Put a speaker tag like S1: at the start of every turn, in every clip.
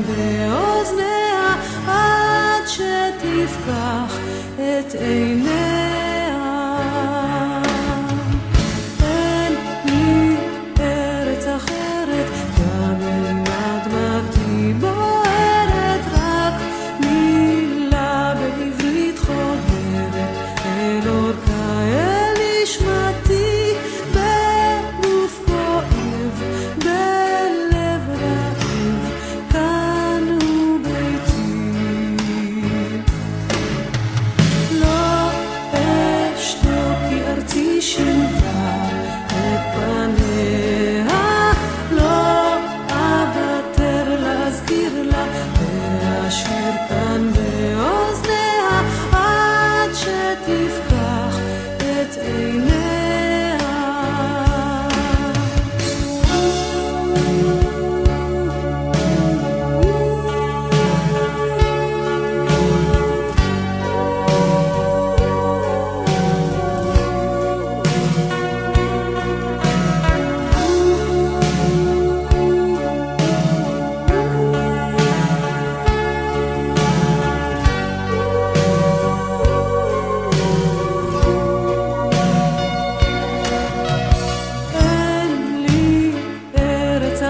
S1: באוזניה עד שתפקח את עיניה. אין לי ארץ אחרת, גם אם אדמתי בוערת, רק מילה בעברית חודרת אל אורכה, אל נשמתי, בגוף כואב, בלב רעב, כאן הוא ביתי. לא אשתוק כי ארצי שינתה את פניה, לא אוותר להזכיר לה ואשיר כאן באוזניה עד שתפקח את עיניה.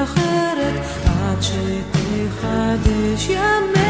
S1: אחרת עד שתחדש ימי